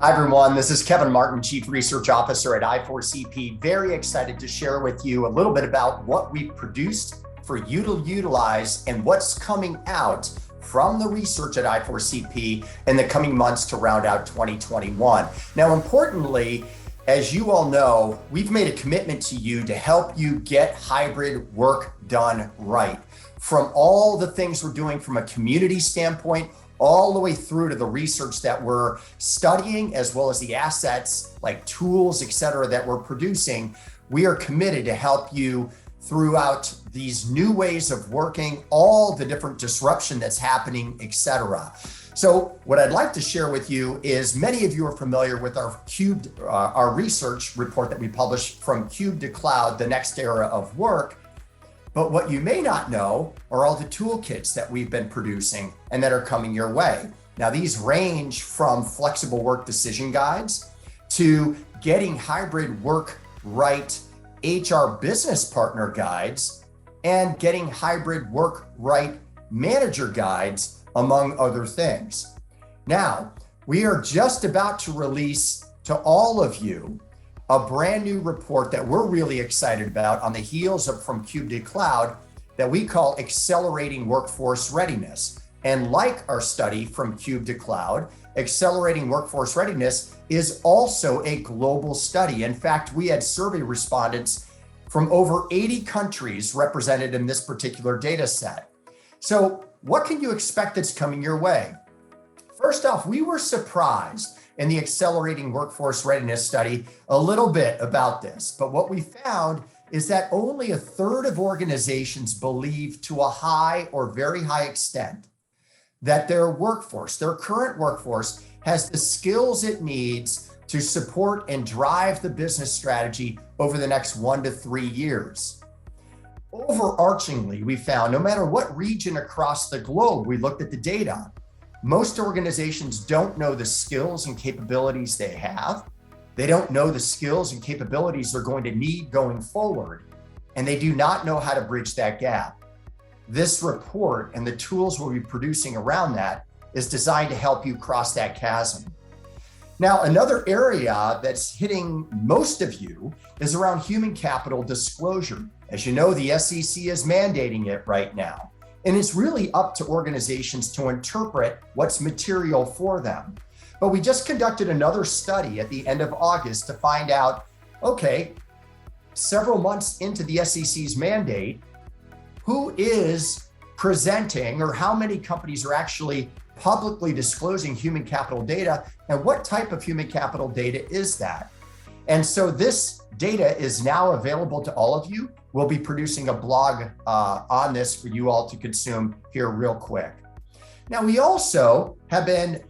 Hi, everyone. This is Kevin Martin, Chief Research Officer at i4cp. Very excited to share with you a little bit about what we've produced for you to utilize and what's coming out from the research at i4cp in the coming months to round out 2021. Now, importantly, as you all know, we've made a commitment to you to help you get hybrid work done right. From all the things we're doing from a community standpoint, all the way through to the research that we're studying, as well as the assets like tools, et cetera, that we're producing, we are committed to help you throughout these new ways of working, all the different disruption that's happening, et cetera. So what I'd like to share with you is many of you are familiar with our research report that we published From Cube to Cloud, the Next Era of Work. But what you may not know are all the toolkits that we've been producing and that are coming your way. Now, these range from flexible work decision guides to getting hybrid work right HR business partner guides and getting hybrid work right manager guides, among other things. Now, we are just about to release to all of you a brand new report that we're really excited about on the heels of From Cube to Cloud that we call Accelerating Workforce Readiness. And like our study From Cube to Cloud, Accelerating Workforce Readiness is also a global study. In fact, we had survey respondents from over 80 countries represented in this particular data set. So what can you expect that's coming your way? First off, we were surprised in the Accelerating Workforce Readiness study a little bit about this, but what we found is that only a third of organizations believe to a high or very high extent that their workforce, their current workforce, has the skills it needs to support and drive the business strategy over the next 1 to 3 years. Overarchingly, we found no matter what region across the globe we looked at the data, most organizations don't know the skills and capabilities they have. They don't know the skills and capabilities they're going to need going forward, and they do not know how to bridge that gap. This report and the tools we'll be producing around that is designed to help you cross that chasm. Now, another area that's hitting most of you is around human capital disclosure. As you know, the SEC is mandating it right now. And it's really up to organizations to interpret what's material for them. But we just conducted another study at the end of August to find out, okay, several months into the SEC's mandate, who is presenting or how many companies are actually publicly disclosing human capital data and what type of human capital data is that? And so this data is now available to all of you. We'll be producing a blog on this for you all to consume here real quick. Now, we also have been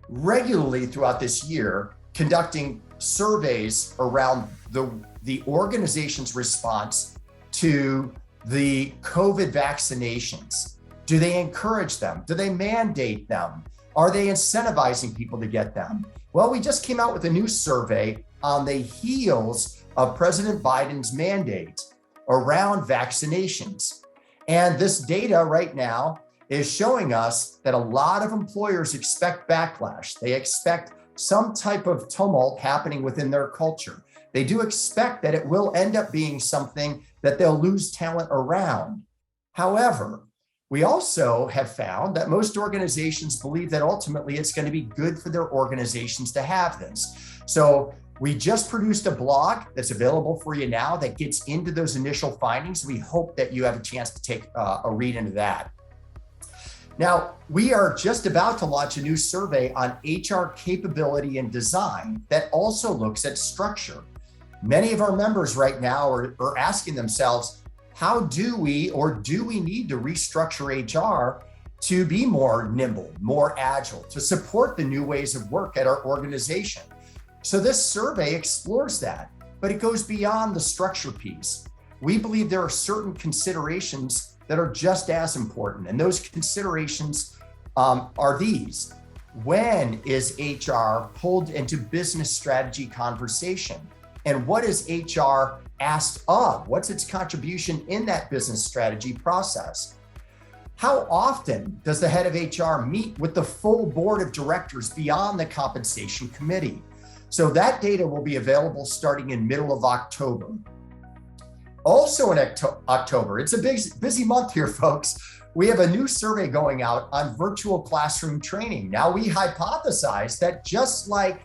regularly throughout this year conducting surveys around the organization's response to the COVID vaccinations. Do they encourage them? Do they mandate them? Are they incentivizing people to get them? Well, we just came out with a new survey on the heels of President Biden's mandate around vaccinations. And this data right now is showing us that a lot of employers expect backlash. They expect some type of tumult happening within their culture. They do expect that it will end up being something that they'll lose talent around. However, we also have found that most organizations believe that ultimately it's going to be good for their organizations to have this. So we just produced a blog that's available for you now that gets into those initial findings. We hope that you have a chance to take a read into that. Now, we are just about to launch a new survey on HR capability and design that also looks at structure. Many of our members right now are asking themselves, how do we need to restructure HR to be more nimble, more agile, to support the new ways of work at our organization? So this survey explores that, but it goes beyond the structure piece. We believe there are certain considerations that are just as important, and those considerations are these. When is HR pulled into business strategy conversation? And what is HR asked of? What's its contribution in that business strategy process? How often does the head of HR meet with the full board of directors beyond the compensation committee? So that data will be available starting in middle of October. Also in October, it's a busy month here, folks. We have a new survey going out on virtual classroom training. Now, we hypothesize that just like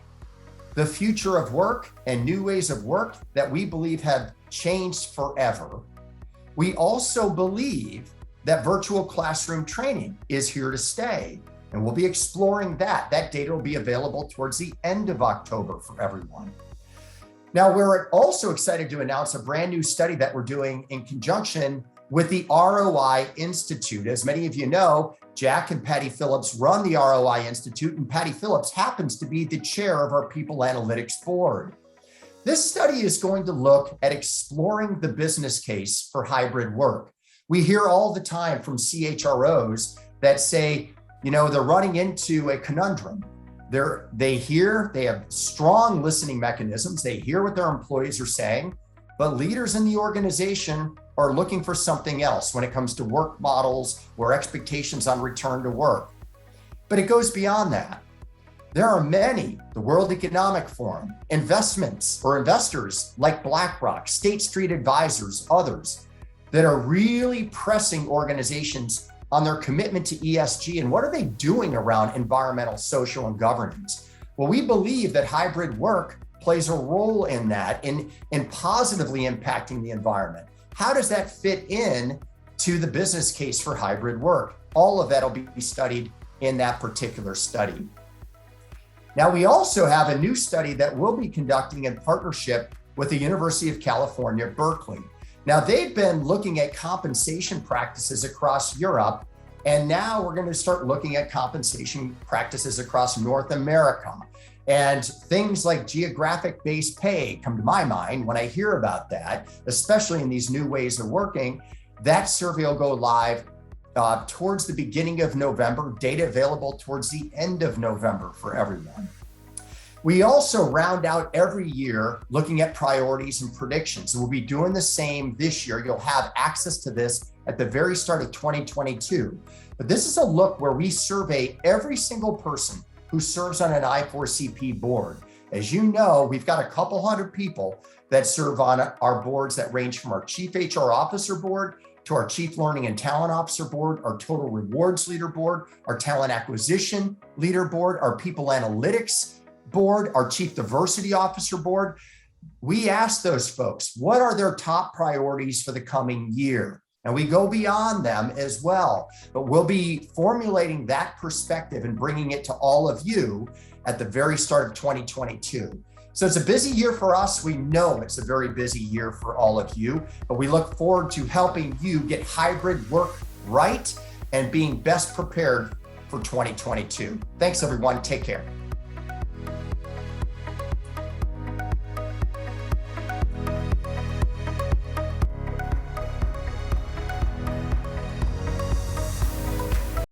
the future of work and new ways of work that we believe have changed forever, we also believe that virtual classroom training is here to stay. And we'll be exploring that. That data will be available towards the end of October for everyone. Now, we're also excited to announce a brand new study that we're doing in conjunction with the ROI Institute. As many of you know, Jack and Patty Phillips run the ROI Institute, and Patty Phillips happens to be the chair of our People Analytics Board. This study is going to look at exploring the business case for hybrid work. We hear all the time from CHROs that say, they're running into a conundrum. They have strong listening mechanisms. They hear what their employees are saying, but leaders in the organization are looking for something else when it comes to work models or expectations on return to work. But it goes beyond that. There are many, the World Economic Forum, investors like BlackRock, State Street Advisors, others, that are really pressing organizations on their commitment to ESG and what are they doing around environmental, social, and governance. Well, we believe that hybrid work plays a role in that, in positively impacting the environment. How does that fit in to the business case for hybrid work? All of that will be studied in that particular study. Now, we also have a new study that we'll be conducting in partnership with the University of California, Berkeley. Now, they've been looking at compensation practices across Europe, and now we're going to start looking at compensation practices across North America. And things like geographic-based pay come to my mind when I hear about that, especially in these new ways of working. That survey will go live towards the beginning of November, data available towards the end of November for everyone. We also round out every year looking at priorities and predictions. We'll be doing the same this year. You'll have access to this at the very start of 2022. But this is a look where we survey every single person who serves on an i4cp board. As you know, we've got a couple hundred people that serve on our boards that range from our Chief HR Officer board to our Chief Learning and Talent Officer board, our Total Rewards Leader board, our Talent Acquisition Leader board, our People Analytics board, our Chief Diversity Officer board. We ask those folks, what are their top priorities for the coming year? And we go beyond them as well, but we'll be formulating that perspective and bringing it to all of you at the very start of 2022. So it's a busy year for us. We know it's a very busy year for all of you, but we look forward to helping you get hybrid work right and being best prepared for 2022. Thanks, everyone. Take care.